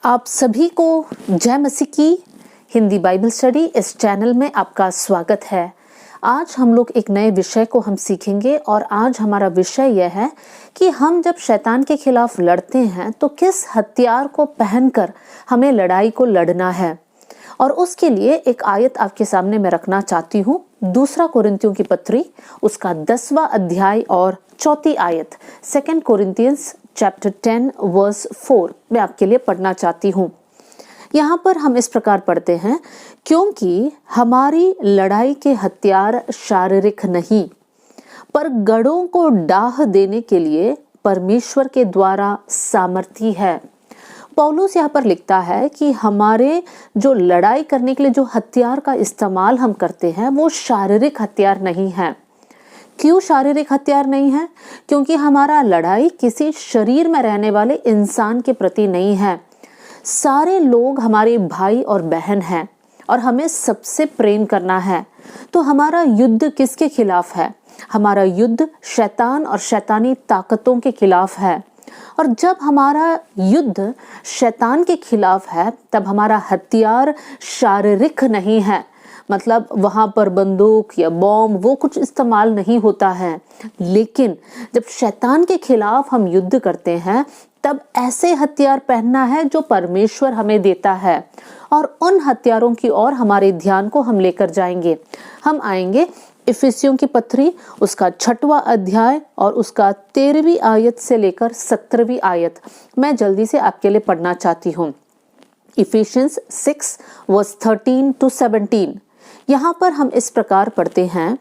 आप सभी को जय मसीह की हिंदी बाइबल स्टडी इस चैनल में आपका स्वागत है। आज हम लोग एक नए विषय को हम सीखेंगे और आज हमारा विषय यह है कि हम जब शैतान के खिलाफ लड़ते हैं तो किस हथियार को पहनकर हमें लड़ाई को लड़ना है। और उसके लिए एक आयत आपके सामने मैं रखना चाहती हूँ। 2 कोरिन्थियों की पत्री उसका 10वां अध्याय और 4 आयत 2 कोरिन्थियंस चैप्टर 10 वर्स 4 मैं आपके लिए पढ़ना चाहती हूँ। यहाँ पर हम इस प्रकार पढ़ते हैं, क्योंकि हमारी लड़ाई के हथियार शारीरिक नहीं पर गढ़ों को डाह देने के लिए परमेश्वर के द्वारा सामर्थी है। पौलुस यहाँ पर लिखता है कि हमारे जो लड़ाई करने के लिए जो हथियार का इस्तेमाल हम करते हैं वो शारीरिक हथियार नहीं है। क्यों शारीरिक हथियार नहीं है? क्योंकि हमारा लड़ाई किसी शरीर में रहने वाले इंसान के प्रति नहीं है। सारे लोग हमारे भाई और बहन हैं और हमें सबसे प्रेम करना है। तो हमारा युद्ध किसके खिलाफ है? हमारा युद्ध शैतान और शैतानी ताकतों के खिलाफ है। और जब हमारा युद्ध शैतान के खिलाफ है तब हमारा हथियार शारीरिक नहीं है, मतलब वहां पर बंदूक या बॉम्ब वो कुछ इस्तेमाल नहीं होता है। लेकिन जब शैतान के खिलाफ हम युद्ध करते हैं तब ऐसे हथियार पहनना है जो परमेश्वर हमें देता है, और उन हथियारों की ओर हमारे ध्यान को हम लेकर जाएंगे। हम आएंगे इफिसियों की पत्री उसका 6वां अध्याय और उसका 13वीं आयत से लेकर 17वीं आयत मैं जल्दी से आपके लिए पढ़ना चाहती हूँ। Efficiency 6 versus 13 to 17। यहाँ पर हम इस प्रकार पढ़ते हैं,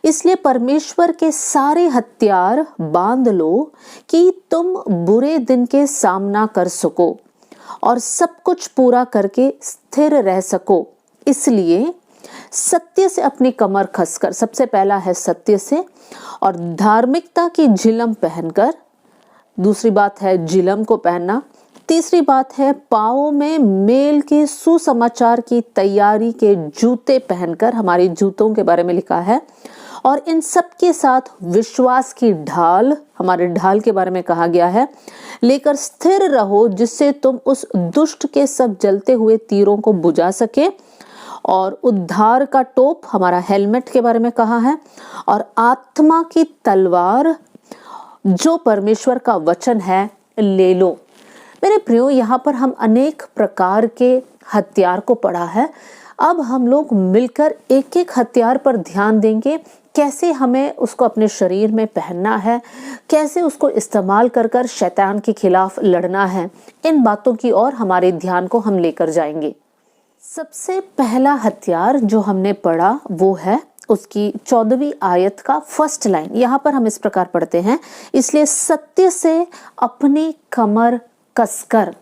इसलिए परमेश्वर के सारे हथियार बांध लो कि तुम बुरे दिन के सामना कर सको और सब कुछ पूरा करके स्थिर रह सको। इसलिए सत्य से अपनी कमर कसकर, सबसे पहला है सत्य से, और धार्मिकता की झिलम पहनकर, दूसरी बात है झिलम को पहनना, तीसरी बात है पाँवों में मेल के सुसमाचार की तैयारी के जूते पहनकर, हमारे जूतों के बारे में लिखा है, और इन सब के साथ विश्वास की ढाल, हमारे ढाल के बारे में कहा गया है, लेकर स्थिर रहो जिससे तुम उस दुष्ट के सब जलते हुए तीरों को बुझा सके, और उद्धार का टोप, हमारा हेलमेट के बारे में कहा है, और आत्मा की तलवार जो परमेश्वर का वचन है ले लो। मेरे प्रियो, यहाँ पर हम अनेक प्रकार के हथियार को पढ़ा है। अब हम लोग मिलकर एक एक हथियार पर ध्यान देंगे, कैसे हमें उसको अपने शरीर में पहनना है, कैसे उसको इस्तेमाल कर कर शैतान के खिलाफ लड़ना है। इन बातों की ओर हमारे ध्यान को हम लेकर जाएंगे। सबसे पहला हथियार जो हमने पढ़ा वो है उसकी 14वीं आयत का फर्स्ट लाइन। यहाँ पर हम इस प्रकार पढ़ते हैं, इसलिए सत्य से अपनी कमर कसकर,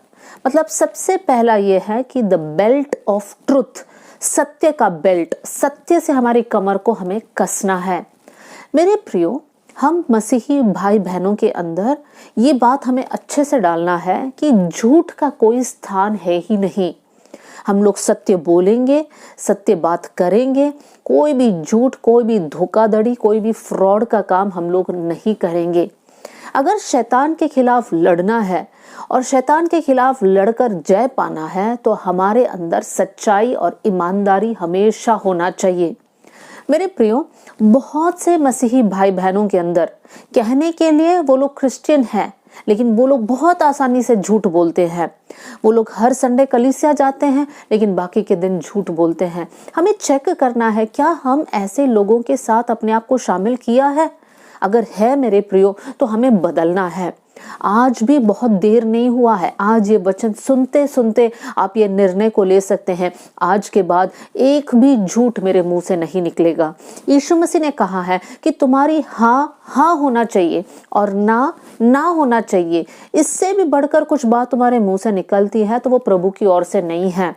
मतलब सबसे पहला ये है कि द बेल्ट ऑफ ट्रुथ, सत्य का बेल्ट, सत्य से हमारी कमर को हमें कसना है। मेरे प्रियो, हम मसीही भाई बहनों के अंदर ये बात हमें अच्छे से डालना है कि झूठ का कोई स्थान है ही नहीं। हम लोग सत्य बोलेंगे, सत्य बात करेंगे, कोई भी झूठ, कोई भी धोखाधड़ी, कोई भी फ्रॉड का काम हम लोग नहीं करेंगे। अगर शैतान के खिलाफ लड़ना है और शैतान के खिलाफ लड़कर जय पाना है तो हमारे अंदर सच्चाई और ईमानदारी हमेशा होना चाहिए। मेरे प्रियो, बहुत से मसीही भाई बहनों के अंदर कहने के लिए वो लोग क्रिश्चियन हैं, लेकिन वो लोग बहुत आसानी से झूठ बोलते हैं। वो लोग हर संडे कलीसिया जाते हैं लेकिन बाकी के दिन झूठ बोलते हैं। हमें चेक करना है, क्या हम ऐसे लोगों के साथ अपने आप को शामिल किया है? अगर है मेरे प्रियो तो हमें बदलना है। आज भी बहुत देर नहीं हुआ है। आज ये वचन सुनते सुनते आप ये निर्णय को ले सकते हैं, आज के बाद एक भी झूठ मेरे मुंह से नहीं निकलेगा। यीशु मसीह ने कहा है कि तुम्हारी हाँ हाँ होना चाहिए और ना ना होना चाहिए। इससे भी बढ़कर कुछ बात तुम्हारे मुंह से निकलती है तो वो प्रभु की ओर से नहीं है।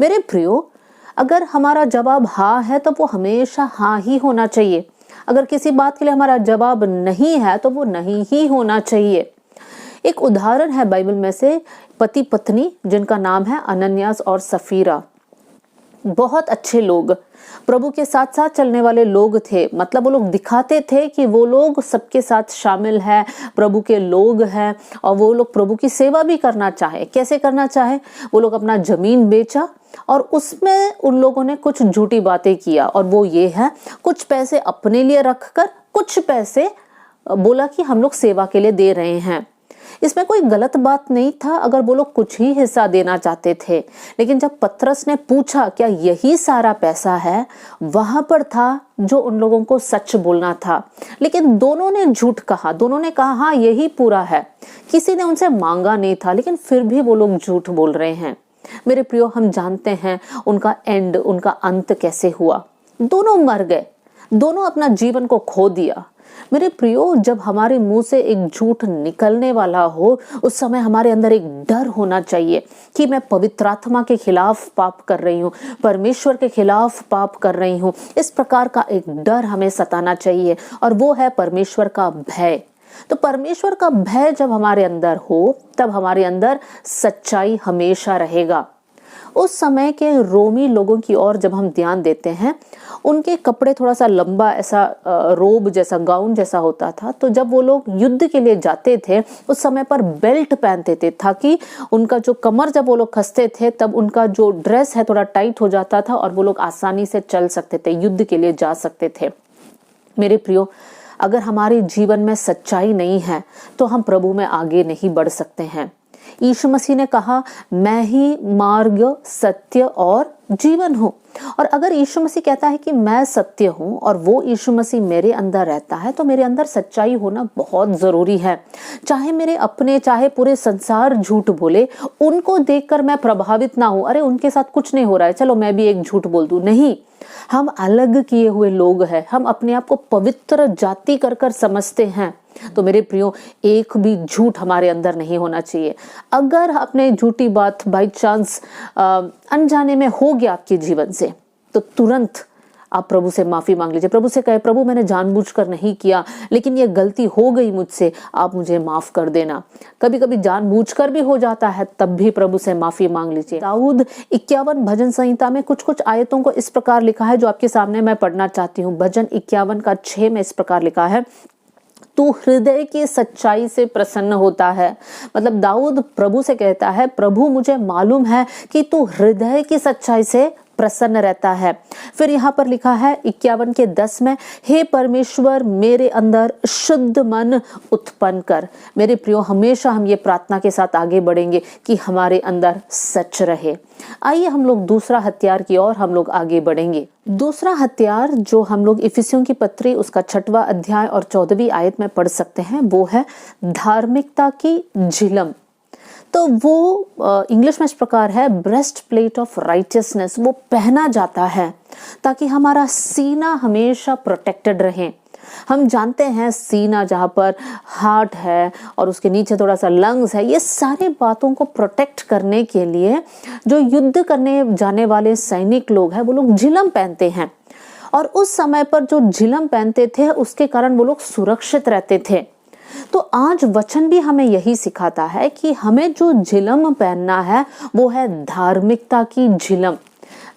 मेरे प्रियो, अगर हमारा जवाब हाँ है तो वो हमेशा हाँ ही होना चाहिए। अगर किसी बात के लिए हमारा जवाब नहीं है तो वो नहीं ही होना चाहिए। एक उदाहरण है बाइबल में से, पति पत्नी जिनका नाम है अनन्यास और सफीरा। बहुत अच्छे लोग, प्रभु के साथ साथ चलने वाले लोग थे। मतलब वो लोग दिखाते थे कि वो लोग सबके साथ शामिल है, प्रभु के लोग हैं, और वो लोग प्रभु की सेवा भी करना चाहे। कैसे करना चाहे? वो लोग अपना जमीन बेचा और उसमें उन लोगों ने कुछ झूठी बातें किया, और वो ये है, कुछ पैसे अपने लिए रखकर कुछ पैसे बोला कि हम लोग सेवा के लिए दे रहे हैं। इसमें कोई गलत बात नहीं था अगर वो लोग कुछ ही हिस्सा देना चाहते थे, लेकिन जब पतरस ने पूछा क्या यही सारा पैसा है, वहां पर था जो उन लोगों को सच बोलना था। लेकिन दोनों ने झूठ कहा, दोनों ने कहा हाँ यही पूरा है। किसी ने उनसे मांगा नहीं था, लेकिन फिर भी वो लोग झूठ बोल रहे हैं। मेरे प्रियो, हम जानते हैं उनका एंड, उनका अंत कैसे हुआ। दोनों मर गए, दोनों अपना जीवन को खो दिया। मेरे प्रियो, जब हमारे मुंह से एक झूठ निकलने वाला हो, उस समय हमारे अंदर एक डर होना चाहिए कि मैं पवित्र आत्मा के खिलाफ पाप कर रही हूँ, परमेश्वर के खिलाफ पाप कर रही हूँ। इस प्रकार का एक डर हमें सताना चाहिए, और वो है परमेश्वर का भय। तो परमेश्वर का भय जब हमारे अंदर हो, तब हमारे अंदर सच्चाई हमेशा रहेगा। उस समय के रोमी लोगों की ओर जब हम ध्यान देते हैं, उनके कपड़े थोड़ा सा लंबा, ऐसा रोब जैसा, गाउन जैसा होता था। तो जब वो लोग युद्ध के लिए जाते थे, उस समय पर बेल्ट पहनते थे, ताकि उनका जो कमर, जब वो लोग कसते थे तब उनका जो ड्रेस है थोड़ा टाइट हो जाता था, और वो लोग आसानी से चल सकते थे, युद्ध के लिए जा सकते थे। मेरे प्रियो, अगर हमारे जीवन में सच्चाई नहीं है तो हम प्रभु में आगे नहीं बढ़ सकते हैं। यीशु मसीह ने कहा, मैं ही मार्ग, सत्य और जीवन हूँ। और अगर यीशु मसीह कहता है कि मैं सत्य हूँ और वो यीशु मसीह मेरे अंदर रहता है, तो मेरे अंदर सच्चाई होना बहुत जरूरी है। चाहे मेरे अपने, चाहे पूरे संसार झूठ बोले, उनको देखकर मैं प्रभावित ना हूँ, अरे उनके साथ कुछ नहीं हो रहा है, चलो मैं भी एक झूठ बोल दूं। नहीं, हम अलग किए हुए लोग हैं, हम अपने आप को पवित्र जाति कर कर समझते हैं। तो मेरे प्रियो, एक भी झूठ हमारे अंदर नहीं होना चाहिए। अगर आपने झूठी बात बाई चांस अनजाने में हो गया आपके जीवन से, तो तुरंत आप प्रभु से माफी मांग लीजिए। प्रभु से कहे, प्रभु मैंने जानबूझकर नहीं किया, लेकिन ये गलती हो गई मुझसे, आप मुझे माफ कर देना। कभी कभी जानबूझकर भी हो जाता है, तब भी प्रभु से माफी मांग लीजिए। दाऊद 51 भजन संहिता में कुछ कुछ आयतों को इस प्रकार लिखा है, जो आपके सामने मैं पढ़ना चाहती हूँ। भजन 51 का 6 में इस प्रकार लिखा है, तू हृदय की सच्चाई से प्रसन्न होता है। मतलब दाऊद प्रभु से कहता है, प्रभु मुझे मालूम है कि तू हृदय की सच्चाई से प्रसन्न रहता है। फिर यहाँ पर लिखा है 51 के 10 में, हे परमेश्वर मेरे अंदर शुद्ध मन उत्पन्न कर। मेरे प्रियो, हमेशा हम ये प्रार्थना के साथ आगे बढ़ेंगे कि हमारे अंदर सच रहे। आइए हम लोग दूसरा हथियार की ओर हम लोग आगे बढ़ेंगे। दूसरा हथियार जो हम लोग इफिसियों की पत्री उसका 6वां अध्याय और 14वीं आयत में पढ़ सकते हैं, वो है धार्मिकता की झिलम। तो वो इंग्लिश में इस प्रकार है, ब्रेस्ट प्लेट ऑफ राइटियसनेस। वो पहना जाता है ताकि हमारा सीना हमेशा प्रोटेक्टेड रहे। हम जानते हैं सीना जहाँ पर हार्ट है और उसके नीचे थोड़ा सा लंग्स है, ये सारे बातों को प्रोटेक्ट करने के लिए जो युद्ध करने जाने वाले सैनिक लोग हैं, वो लोग झिलम पहनते हैं। और उस समय पर जो झिलम पहनते थे, उसके कारण वो लोग सुरक्षित रहते थे। तो आज वचन भी हमें यही सिखाता है कि हमें जो झिलम पहनना है वो है धार्मिकता की झिलम।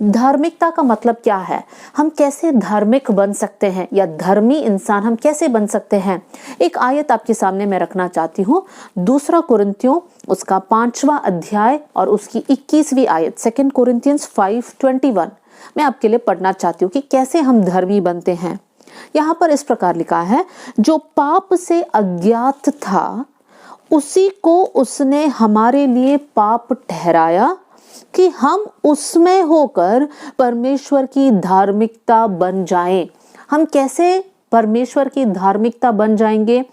धार्मिकता का मतलब क्या है? हम कैसे धार्मिक बन सकते हैं, या धर्मी इंसान हम कैसे बन सकते हैं? एक आयत आपके सामने मैं रखना चाहती हूँ, 2 कुरिन्थियों उसका 5वां अध्याय और उसकी 21वीं आयत, 2 कोरिन्थियंस 5:21 मैं आपके लिए पढ़ना चाहती हूँ कि कैसे हम धर्मी बनते हैं। यहाँ पर इस प्रकार लिखा है, जो पाप से अज्ञात था उसी को उसने हमारे लिए पाप ठहराया कि हम उसमें होकर परमेश्वर की धार्मिकता बन जाएं। हम कैसे परमेश्वर की धार्मिकता बन जाएंगे?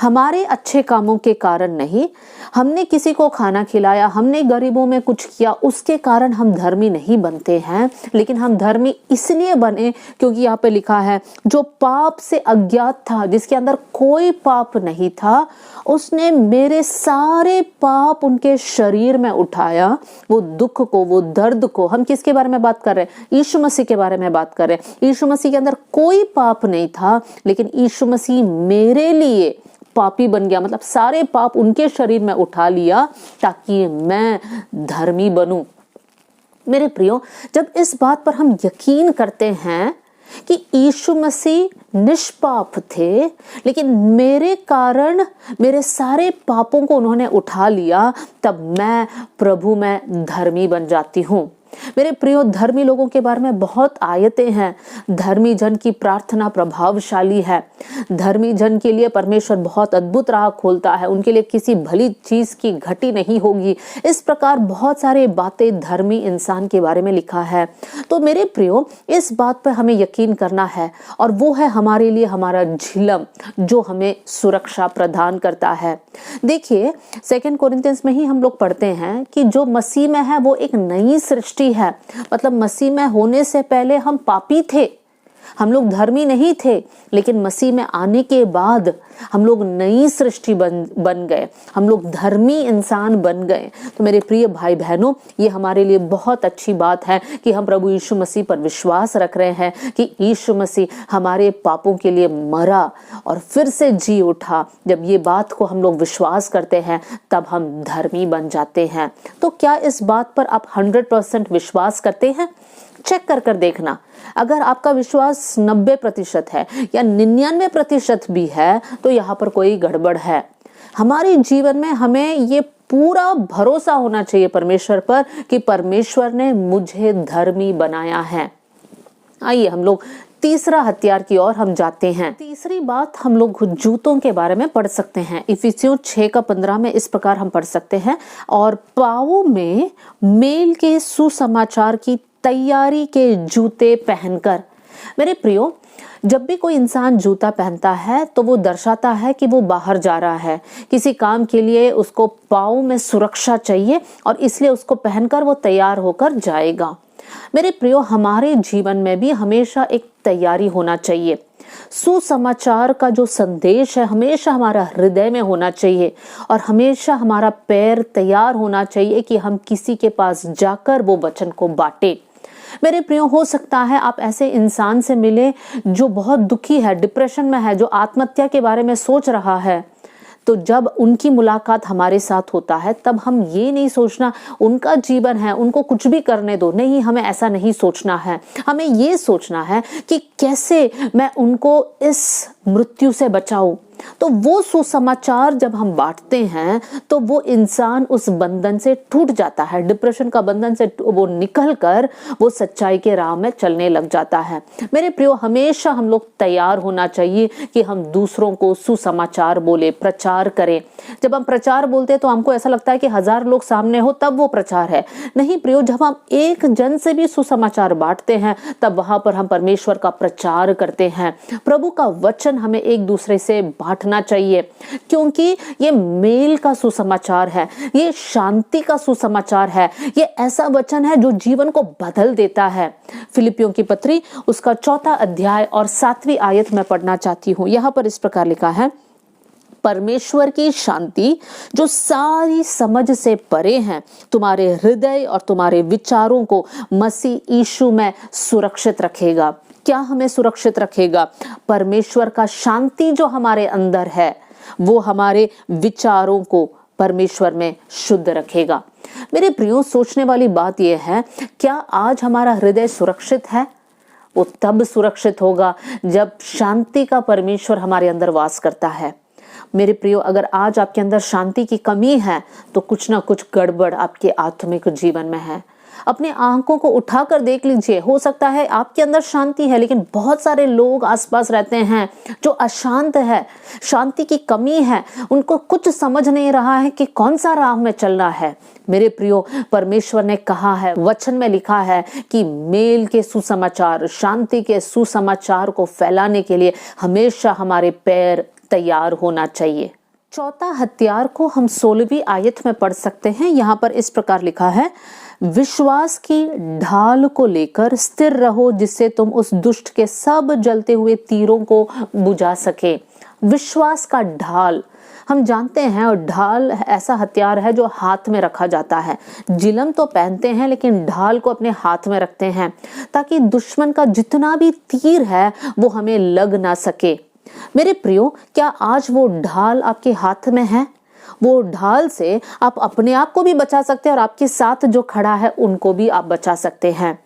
हमारे अच्छे कामों के कारण नहीं, हमने किसी को खाना खिलाया, हमने गरीबों में कुछ किया, उसके कारण हम धर्मी नहीं बनते हैं, लेकिन हम धर्मी इसलिए बने क्योंकि यहाँ पे लिखा है, जो पाप से अज्ञात था, जिसके अंदर कोई पाप नहीं था, उसने मेरे सारे पाप उनके शरीर में उठाया। वो दुख को, वो दर्द को, हम किसके बारे में बात कर रहे हैं? यीशु मसीह के बारे में बात कर रहे हैं। यीशु मसीह के अंदर कोई पाप नहीं था, लेकिन यीशु मसीह मेरे लिए पापी बन गया। मतलब सारे पाप उनके शरीर में उठा लिया ताकि मैं धर्मी बनूं। मेरे प्रियो, जब इस बात पर हम यकीन करते हैं कि यीशु मसीह निष्पाप थे, लेकिन मेरे कारण मेरे सारे पापों को उन्होंने उठा लिया, तब मैं प्रभु में धर्मी बन जाती हूँ। मेरे प्रियो, धर्मी लोगों के बारे में बहुत आयतें हैं। धर्मी जन की प्रार्थना प्रभावशाली है। धर्मी जन के लिए परमेश्वर बहुत अद्भुत राह खोलता है, उनके लिए किसी भली चीज की घटी नहीं होगी। इस प्रकार बहुत सारे बातें धर्मी इंसान के बारे में लिखा है। तो मेरे प्रियो, इस बात पर हमें यकीन करना है, और वो है हमारे लिए हमारा झिलम, जो हमें सुरक्षा प्रदान करता है। देखिए, 2 कोरिन्थियंस में ही हम लोग पढ़ते हैं कि जो मसीह में है वो एक नई सृष्टि है। मतलब मसीह में होने से पहले हम पापी थे, हम लोग धर्मी नहीं थे, लेकिन मसीह में आने के बाद हम लोग नई सृष्टि बन गए, हम लोग धर्मी इंसान बन गए। तो मेरे प्रिय भाई बहनों, ये हमारे लिए बहुत अच्छी बात है कि हम प्रभु यीशु मसीह पर विश्वास रख रहे हैं कि यीशु मसीह हमारे पापों के लिए मरा और फिर से जी उठा। जब ये बात को हम लोग विश्वास करते हैं, तब हम धर्मी बन जाते हैं। तो क्या इस बात पर आप 100% विश्वास करते हैं? चेक कर देखना। अगर आपका विश्वास 90% है या 99% भी है, तो यहाँ पर कोई गड़बड़ है। हमारे जीवन में हमें ये पूरा भरोसा होना चाहिए परमेश्वर पर कि परमेश्वर ने मुझे धर्मी बनाया है। आइए हम लोग तीसरा हथियार की ओर हम जाते हैं। तीसरी बात हम लोग जूतों के बारे में पढ़ सकते हैं। इफिसियों 6:15 में इस प्रकार हम पढ़ सकते हैं, और पाँवों में मेल के सुसमाचार की तैयारी के जूते पहनकर। मेरे प्रियो, जब भी कोई इंसान जूता पहनता है तो वो दर्शाता है कि वो बाहर जा रहा है, किसी काम के लिए उसको पाँव में सुरक्षा चाहिए, और इसलिए उसको पहनकर वो तैयार होकर जाएगा। मेरे प्रियो, हमारे जीवन में भी हमेशा एक तैयारी होना चाहिए। सुसमाचार का जो संदेश है हमेशा हमारा हृदय में होना चाहिए, और हमेशा हमारा पैर तैयार होना चाहिए कि हम किसी के पास जाकर वो वचन को बांटे। मेरे प्रियो, हो सकता है आप ऐसे इंसान से मिले जो बहुत दुखी है, डिप्रेशन में है, जो आत्महत्या के बारे में सोच रहा है। तो जब उनकी मुलाकात हमारे साथ होता है, तब हम ये नहीं सोचना उनका जीवन है, उनको कुछ भी करने दो। नहीं, हमें ऐसा नहीं सोचना है। हमें ये सोचना है कि कैसे मैं उनको इस मृत्यु से बचाऊं। तो वो सुसमाचार जब हम बांटते हैं, तो वो इंसान उस बंधन से टूट जाता है, डिप्रेशन का बंधन से वो निकलकर वो सच्चाई के राह में चलने लग जाता है। मेरे प्रियो, हमेशा हम लोग तैयार होना चाहिए कि हम दूसरों को सुसमाचार बोले, प्रचार करें। जब हम प्रचार बोलते हैं तो हमको ऐसा लगता है कि 1000 लोग सामने हो तब वो प्रचार है। नहीं प्रियो, जब हम एक जन से भी सुसमाचार बांटते हैं, तब वहां पर हम परमेश्वर का प्रचार करते हैं। प्रभु का वचन हमें एक दूसरे से बांटना चाहिए, क्योंकि ये मेल का सुसमाचार है, ये शांति का सुसमाचार है, ये ऐसा वचन है जो जीवन को बदल देता है। फिलिपियों की पत्री उसका 4 अध्याय और 7वीं आयत में पढ़ना चाहती हूँ। यहाँ पर इस प्रकार लिखा है, परमेश्वर की शांति जो सारी समझ से परे है, तुम्हारे हृदय और तुम्हारे विचारों को मसीह यीशु में सुरक्षित रखेगा। क्या हमें सुरक्षित रखेगा? परमेश्वर का शांति जो हमारे अंदर है, वो हमारे विचारों को परमेश्वर में शुद्ध रखेगा। मेरे प्रियो, सोचने वाली बात यह है, क्या आज हमारा हृदय सुरक्षित है? वो तब सुरक्षित होगा जब शांति का परमेश्वर हमारे अंदर वास करता है। मेरे प्रियो, अगर आज आपके अंदर शांति की कमी है, तो कुछ ना कुछ गड़बड़ आपके आत्मिक जीवन में है। अपने आंखों को उठाकर देख लीजिए। हो सकता है आपके अंदर शांति है, लेकिन बहुत सारे लोग आसपास रहते हैं जो अशांत है, शांति की कमी है, उनको कुछ समझ नहीं रहा है कि कौन सा राह में चलना है। मेरे प्रियो, परमेश्वर ने कहा है, वचन में लिखा है कि मेल के सुसमाचार, शांति के सुसमाचार को फैलाने के लिए हमेशा हमारे पैर तैयार होना चाहिए। चौथा हथियार को हम 16वीं आयत में पढ़ सकते हैं। यहाँ पर इस प्रकार लिखा है, विश्वास की ढाल को लेकर स्थिर रहो, जिससे तुम उस दुष्ट के सब जलते हुए तीरों को बुझा सके। विश्वास का ढाल हम जानते हैं, और ढाल ऐसा हथियार है जो हाथ में रखा जाता है। जिलम तो पहनते हैं, लेकिन ढाल को अपने हाथ में रखते हैं ताकि दुश्मन का जितना भी तीर है वो हमें लग ना सके। मेरे प्रियो, क्या आज वो ढाल आपके हाथ में है? वो ढाल से आप अपने आप को भी बचा सकते हैं और आपके साथ जो खड़ा है उनको भी आप बचा सकते हैं।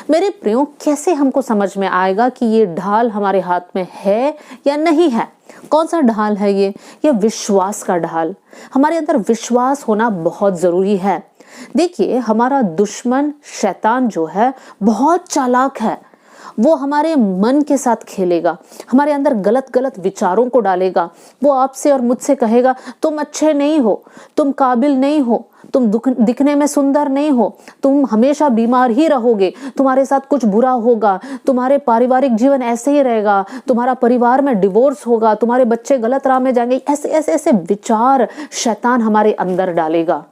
मेरे प्रियो, कैसे हमको समझ में आएगा कि ये ढाल हमारे हाथ में है या नहीं है? कौन सा ढाल है ये विश्वास का ढाल। हमारे अंदर विश्वास होना बहुत जरूरी है। देखिए, हमारा दुश्मन शैतान जो है बहुत चालाक है। वो हमारे मन के साथ खेलेगा, हमारे अंदर गलत गलत विचारों को डालेगा। वो आपसे और मुझसे कहेगा तुम अच्छे नहीं हो, तुम काबिल नहीं हो, तुम दिखने में सुंदर नहीं हो, तुम हमेशा बीमार ही रहोगे, तुम्हारे साथ कुछ बुरा होगा, तुम्हारे पारिवारिक जीवन ऐसे ही रहेगा, तुम्हारा परिवार में डिवोर्स होगा, तुम्हारे बच्चे गलत राह में जाएंगे। ऐसे ऐसे ऐसे विचार शैतान हमारे अंदर डालेगा।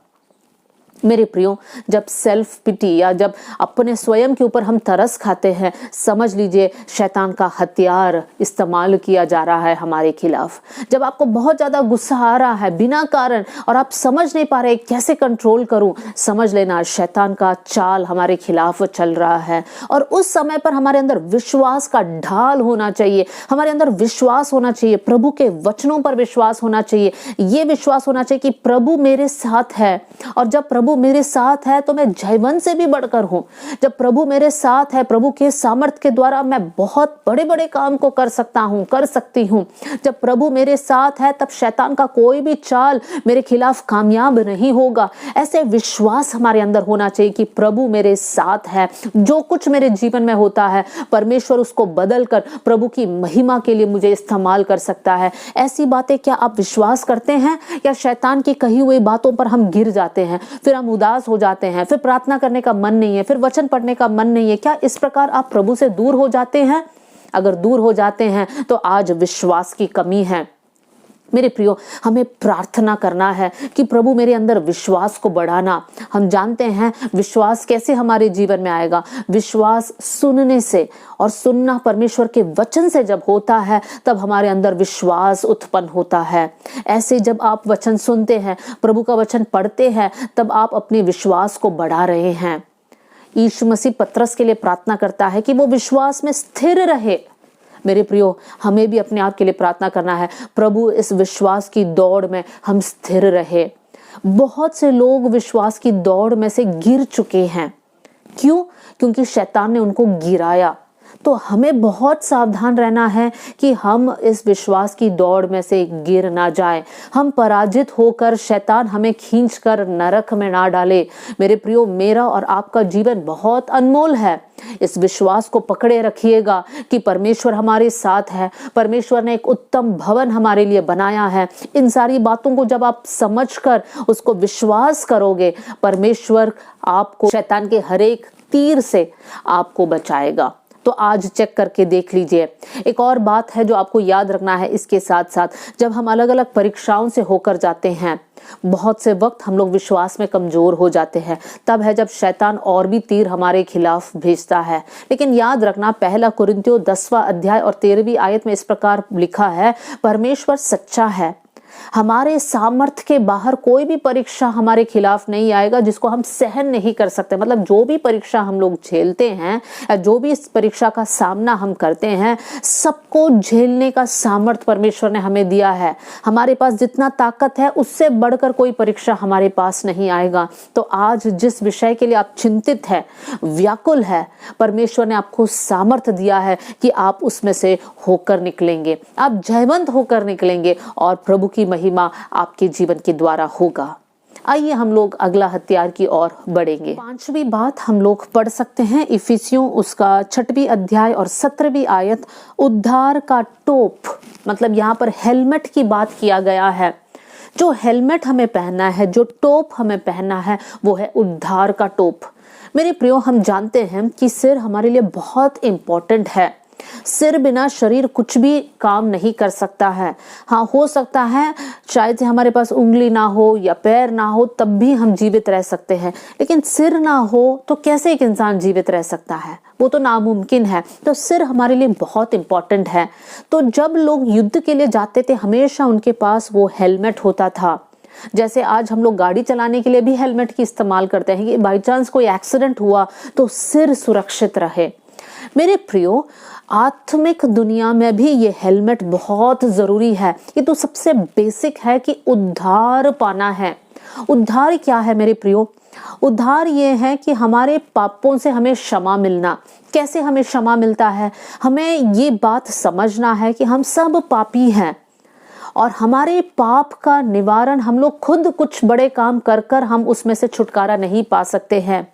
मेरे प्रियो, जब सेल्फ पिटी या जब अपने स्वयं के ऊपर हम तरस खाते हैं, समझ लीजिए शैतान का हथियार इस्तेमाल किया जा रहा है हमारे खिलाफ। जब आपको बहुत ज्यादा गुस्सा आ रहा है बिना कारण और आप समझ नहीं पा रहे कैसे कंट्रोल करूं, समझ लेना शैतान का चाल हमारे खिलाफ चल रहा है। और उस समय पर हमारे अंदर विश्वास का ढाल होना चाहिए, हमारे अंदर विश्वास होना चाहिए, प्रभु के वचनों पर विश्वास होना चाहिए। ये विश्वास होना चाहिए कि प्रभु मेरे साथ है, और जब प्रभु मेरे साथ है तो मैं जयवंत से भी बढ़कर हूं। जब प्रभु मेरे साथ है, प्रभु के सामर्थ के द्वारा मैं बहुत बड़े बड़े काम को कर सकता हूं, कर सकती हूं। जब प्रभु मेरे साथ है तब शैतान का कोई भी चाल मेरे खिलाफ कामयाब नहीं होगा। ऐसे विश्वास हमारे अंदर होना चाहिए कि प्रभु मेरे साथ है, जो कुछ मेरे जीवन में होता है परमेश्वर उसको बदल कर प्रभु की महिमा के लिए मुझे इस्तेमाल कर सकता है। ऐसी बातें क्या आप विश्वास करते हैं, या शैतान की कही हुई बातों पर हम गिर जाते हैं, फिर हम उदास हो जाते हैं, फिर प्रार्थना करने का मन नहीं है, फिर वचन पढ़ने का मन नहीं है? क्या इस प्रकार आप प्रभु से दूर हो जाते हैं? अगर दूर हो जाते हैं तो आज विश्वास की कमी है। मेरे प्रियो, हमें प्रार्थना करना है कि प्रभु मेरे अंदर विश्वास को बढ़ाना। हम जानते हैं विश्वास कैसे हमारे जीवन में आएगा। विश्वास सुनने से, और सुनना परमेश्वर के वचन से जब होता है तब हमारे अंदर विश्वास उत्पन्न होता है। ऐसे जब आप वचन सुनते हैं, प्रभु का वचन पढ़ते हैं, तब आप अपने विश्वास को बढ़ा रहे हैं। यीशु मसीह पतरस के लिए प्रार्थना करता है कि वो विश्वास में स्थिर रहे। मेरे प्रियो, हमें भी अपने आप के लिए प्रार्थना करना है, प्रभु इस विश्वास की दौड़ में हम स्थिर रहे। बहुत से लोग विश्वास की दौड़ में से गिर चुके हैं। क्यों? क्योंकि शैतान ने उनको गिराया। तो हमें बहुत सावधान रहना है कि हम इस विश्वास की दौड़ में से गिर ना जाए, हम पराजित होकर शैतान हमें खींचकर नरक में ना डाले। मेरे प्रियो, मेरा और आपका जीवन बहुत अनमोल है। इस विश्वास को पकड़े रखिएगा कि परमेश्वर हमारे साथ है, परमेश्वर ने एक उत्तम भवन हमारे लिए बनाया है। इन सारी बातों को जब आप समझकर उसको विश्वास करोगे, परमेश्वर आपको शैतान के हर एक तीर से आपको बचाएगा। तो आज चेक करके देख लीजिए। एक और बात है जो आपको याद रखना है इसके साथ साथ, जब हम अलग अलग परीक्षाओं से होकर जाते हैं, बहुत से वक्त हम लोग विश्वास में कमजोर हो जाते हैं। तब है जब शैतान और भी तीर हमारे खिलाफ भेजता है। लेकिन याद रखना, पहला कुरिन्थियों 10वां अध्याय और 13वीं आयत में इस प्रकार लिखा है, परमेश्वर सच्चा है, हमारे सामर्थ्य के बाहर कोई भी परीक्षा हमारे खिलाफ नहीं आएगा जिसको हम सहन नहीं कर सकते। मतलब जो भी परीक्षा हम लोग झेलते हैं, जो भी इस परीक्षा का सामना हम करते हैं, सबको झेलने का सामर्थ्य परमेश्वर ने हमें दिया है। हमारे पास जितना ताकत है उससे बढ़कर कोई परीक्षा हमारे पास नहीं आएगा। तो आज जिस विषय के लिए आप चिंतित है, व्याकुल है, परमेश्वर ने आपको सामर्थ्य दिया है कि आप उसमें से होकर निकलेंगे, आप जयवंत होकर निकलेंगे और प्रभु की महिमा आपके जीवन के द्वारा होगा। आइए हम लोग अगला हथियार की ओर बढ़ेंगे। पांचवी बात हम लोग पढ़ सकते हैं इफिसियों उसका 6वां अध्याय और 17वीं आयत, उद्धार का टोप। मतलब यहाँ पर हेलमेट की बात किया गया है। जो हेलमेट हमें पहनना है, जो टोप हमें पहनना है, वो है उद्धार का टोप। मेरे प्रियो, हम जानते हैं कि सिर हमारे लिए बहुत इंपॉर्टेंट है। सिर बिना शरीर कुछ भी काम नहीं कर सकता है। हाँ, हो सकता है शायद से हमारे पास उंगली ना हो या पैर ना हो तब भी हम जीवित रह सकते हैं, लेकिन सिर ना हो तो कैसे एक इंसान जीवित रह सकता है? वो तो नामुमकिन है। तो सिर हमारे लिए बहुत इंपॉर्टेंट है। तो जब लोग युद्ध के लिए जाते थे, हमेशा उनके पास वो हेलमेट होता था। जैसे आज हम लोग गाड़ी चलाने के लिए भी हेलमेट की इस्तेमाल करते हैं कि बाई चांस कोई एक्सीडेंट हुआ तो सिर सुरक्षित रहे। मेरे प्रियो, आत्मिक दुनिया में भी ये हेलमेट बहुत जरूरी है। ये तो सबसे बेसिक है कि उद्धार पाना है। उद्धार क्या है मेरे प्रियो? उद्धार ये है कि हमारे पापों से हमें क्षमा मिलना। कैसे हमें क्षमा मिलता है? हमें ये बात समझना है कि हम सब पापी हैं और हमारे पाप का निवारण हम लोग खुद कुछ बड़े काम कर कर हम उसमें से छुटकारा नहीं पा सकते हैं।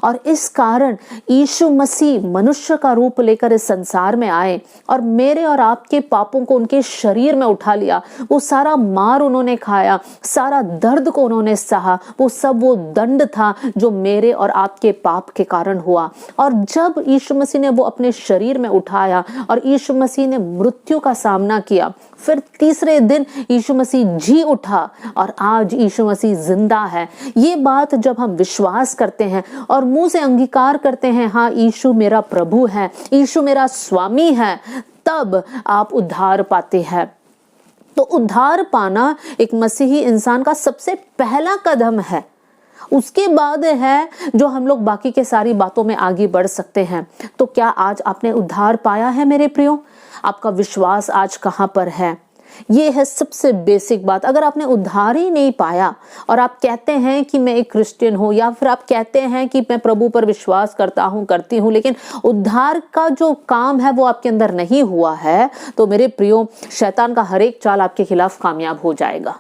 और इस कारण यीशु मसीह मनुष्य का रूप लेकर इस संसार में आए और मेरे और आपके पापों को उनके शरीर में उठा लिया। वो सारा मार उन्होंने खाया, सारा दर्द को उन्होंने सहा। वो सब वो दंड था जो मेरे और आपके पाप के कारण हुआ। और जब यीशु मसीह ने वो अपने शरीर में उठाया और यीशु मसीह ने मृत्यु का सामना किया, फिर तीसरे दिन यीशु मसीह जी उठा और आज यीशु मसीह जिंदा है। ये बात जब हम विश्वास करते हैं और मुंह से अंगीकार करते हैं, हाँ यीशु मेरा प्रभु है, यीशु मेरा स्वामी है, तब आप उद्धार पाते हैं। तो उद्धार पाना एक मसीही इंसान का सबसे पहला कदम है। उसके बाद है जो हम लोग बाकी के सारी बातों में आगे बढ़ सकते हैं। तो क्या आज आपने उद्धार पाया है मेरे प्रियो? आपका विश्वास आज कहाँ पर है? ये है सबसे बेसिक बात। अगर आपने उद्धार ही नहीं पाया और आप कहते हैं कि मैं एक क्रिश्चियन हूँ, या फिर आप कहते हैं कि मैं प्रभु पर विश्वास करता हूँ, करती हूँ, लेकिन उद्धार का जो काम है वो आपके अंदर नहीं हुआ है, तो मेरे प्रियो, शैतान का हर एक चाल आपके खिलाफ कामयाब हो जाएगा।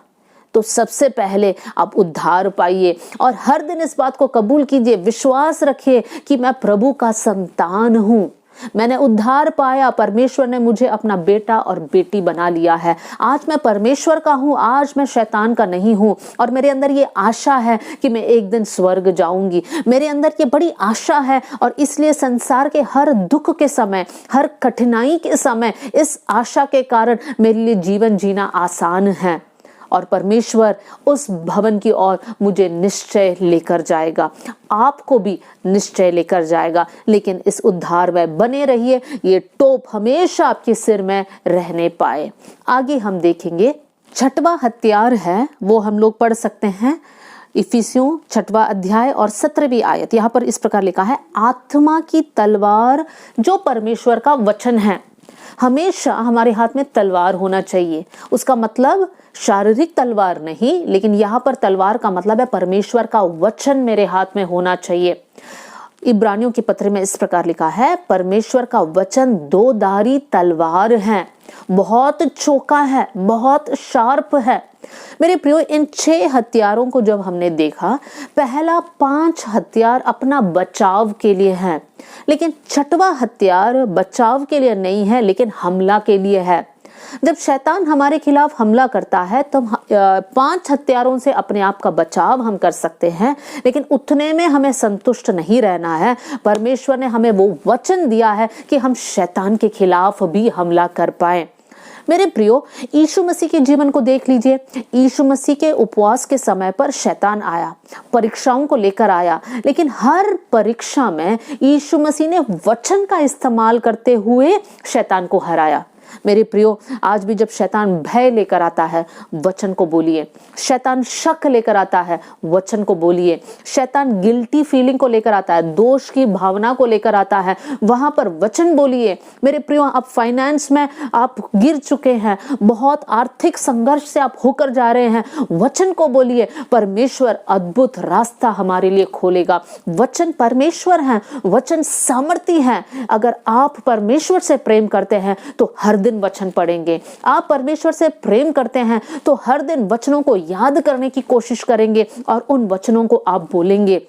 तो सबसे पहले आप उद्धार पाइए और हर दिन इस बात को कबूल कीजिए, विश्वास रखिए कि मैं प्रभु का संतान हूँ, मैंने उद्धार पाया, परमेश्वर ने मुझे अपना बेटा और बेटी बना लिया है। आज मैं परमेश्वर का हूँ, आज मैं शैतान का नहीं हूँ। और मेरे अंदर ये आशा है कि मैं एक दिन स्वर्ग जाऊंगी। मेरे अंदर ये बड़ी आशा है और इसलिए संसार के हर दुख के समय, हर कठिनाई के समय, इस आशा के कारण मेरे लिए जीवन जीना आसान है और परमेश्वर उस भवन की ओर मुझे निश्चय लेकर जाएगा, आपको भी निश्चय लेकर जाएगा। लेकिन इस उद्धार में बने रहिए, ये टोप हमेशा आपके सिर में रहने पाए। आगे हम देखेंगे 6वां हथियार है, वो हम लोग पढ़ सकते हैं इफिसियों 6वां अध्याय और 17वीं आयत। यहाँ पर इस प्रकार लिखा है, आत्मा की तलवार जो परमेश्वर का वचन है। हमेशा हमारे हाथ में तलवार होना चाहिए। उसका मतलब शारीरिक तलवार नहीं, लेकिन यहाँ पर तलवार का मतलब है परमेश्वर का वचन मेरे हाथ में होना चाहिए। इब्रानियों के पत्र में इस प्रकार लिखा है, परमेश्वर का वचन 2 धारी तलवार है, बहुत चौका है, बहुत शार्प है। मेरे प्रियो, इन 6 हथियारों को जब हमने देखा, पहला 5 हथियार अपना बचाव के लिए है, लेकिन 6वां हथियार बचाव के लिए नहीं है, लेकिन हमला के लिए है। जब शैतान हमारे खिलाफ हमला करता है तो 5 हथियारों से अपने आप का बचाव हम कर सकते हैं, लेकिन उतने में हमें संतुष्ट नहीं रहना है। परमेश्वर ने हमें वो वचन दिया है कि हम शैतान के खिलाफ भी हमला कर पाए। मेरे प्रियो, यीशु मसीह के जीवन को देख लीजिए। यीशु मसीह के उपवास के समय पर शैतान आया, परीक्षाओं को लेकर आया, लेकिन हर परीक्षा में यीशु मसीह ने वचन का इस्तेमाल करते हुए शैतान को हराया। मेरे प्रियो, आज भी जब शैतान भय लेकर आता है, वचन को बोलिए। शैतान शक लेकर आता है, वचन को बोलिए। शैतान गिल्टी फीलिंग को लेकर आता है, दोष की भावना को लेकर आता है, वहां पर वचन बोलिए। मेरे प्रियो, आप फाइनेंस में आप गिर चुके हैं, बहुत आर्थिक संघर्ष से आप होकर जा रहे हैं, वचन को बोलिए। परमेश्वर अद्भुत रास्ता हमारे लिए खोलेगा। वचन परमेश्वर है, वचन सामर्थी है। अगर आप परमेश्वर से प्रेम करते हैं तो हर दिन वचन पढ़ेंगे। आप परमेश्वर से प्रेम करते हैं तो हर दिन वचनों को याद करने की कोशिश करेंगे और उन वचनों को आप बोलेंगे।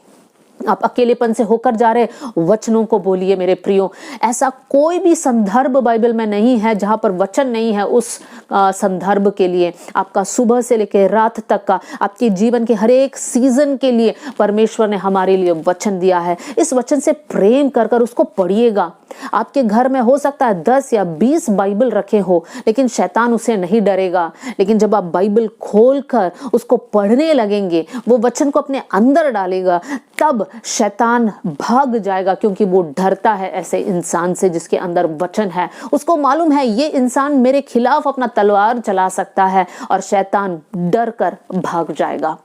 आप अकेलेपन से होकर जा रहे, वचनों को बोलिए। मेरे प्रियो, ऐसा कोई भी संदर्भ बाइबल में नहीं है जहां पर वचन नहीं है। उस संदर्भ के लिए आपका सुबह से लेकर रात तक का, आपके जीवन के हर एक सीजन के लिए परमेश्वर ने हमारे लिए वचन दिया है। इस वचन से प्रेम कर कर उसको पढ़िएगा। आपके घर में हो सकता है 10 या 20 बाइबल रखे हो, लेकिन शैतान उसे नहीं डरेगा। लेकिन जब आप बाइबल खोलकर उसको पढ़ने लगेंगे, वो वचन को अपने अंदर डालेगा, तब शैतान भाग जाएगा, क्योंकि वो डरता है ऐसे इंसान से जिसके अंदर वचन है। उसको मालूम है ये इंसान मेरे खिलाफ अपना तलवार चला सकता है, और शैतान डर कर भाग जाएगा।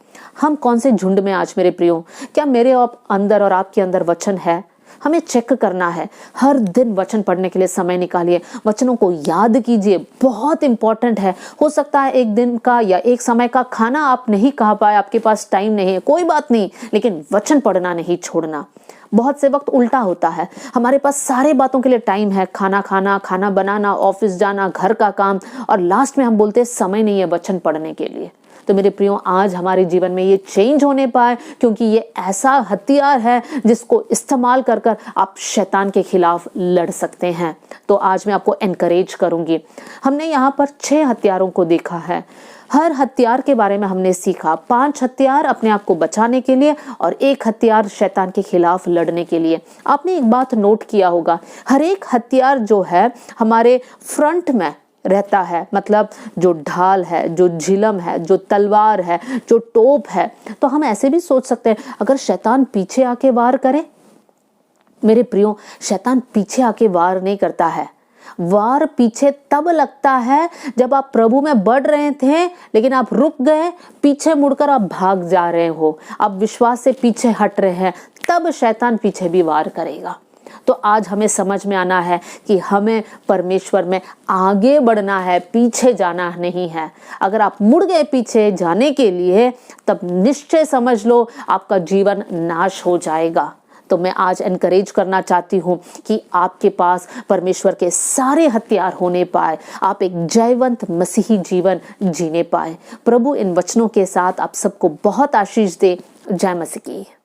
हम कौन से झुंड में आज मेरे प्रियो? क्या मेरे अंदर और आपके अंदर वचन है? हमें चेक करना है। हर दिन वचन पढ़ने के लिए समय निकालिए, वचनों को याद कीजिए, बहुत इंपॉर्टेंट है। हो सकता है एक दिन का या एक समय का खाना आप नहीं खा पाए, आपके पास टाइम नहीं है, कोई बात नहीं, लेकिन वचन पढ़ना नहीं छोड़ना। बहुत से वक्त उल्टा होता है, हमारे पास सारे बातों के लिए टाइम है, खाना खाना, खाना बनाना, ऑफिस जाना, घर का काम, और लास्ट में हम बोलते हैं समय नहीं है वचन पढ़ने के लिए। तो मेरे प्रियो, आज हमारे जीवन में ये चेंज होने पाए, क्योंकि ये ऐसा हथियार है जिसको इस्तेमाल कर कर आप शैतान के खिलाफ लड़ सकते हैं। तो आज मैं आपको एनकरेज करूंगी। हमने यहाँ पर 6 हथियारों को देखा है। हर हथियार के बारे में हमने सीखा। 5 हथियार अपने आप को बचाने के लिए और 1 हथियार शैतान के खिलाफ लड़ने के लिए। आपने एक बात नोट किया होगा, हर एक हथियार जो है हमारे फ्रंट में रहता है, मतलब जो ढाल है, जो झिलम है, जो तलवार है, जो टोप है। तो हम ऐसे भी सोच सकते हैं, अगर शैतान पीछे आके वार करे। मेरे प्रियो, शैतान पीछे आके वार नहीं करता है। वार पीछे तब लगता है जब आप प्रभु में बढ़ रहे थे, लेकिन आप रुक गए, पीछे मुड़कर आप भाग जा रहे हो, आप विश्वास से पीछे हट रहे हैं, तब शैतान पीछे भी वार करेगा। तो आज हमें समझ में आना है कि हमें परमेश्वर में आगे बढ़ना है, पीछे जाना नहीं है। अगर आप मुड़ गए पीछे जाने के लिए, तब निश्चय समझ लो आपका जीवन नाश हो जाएगा। तो मैं आज एनकरेज करना चाहती हूँ कि आपके पास परमेश्वर के सारे हथियार होने पाए, आप एक जयवंत मसीही जीवन जीने पाए। प्रभु इन वचनों के साथ आप सबको बहुत आशीष दे। जय मसीह की।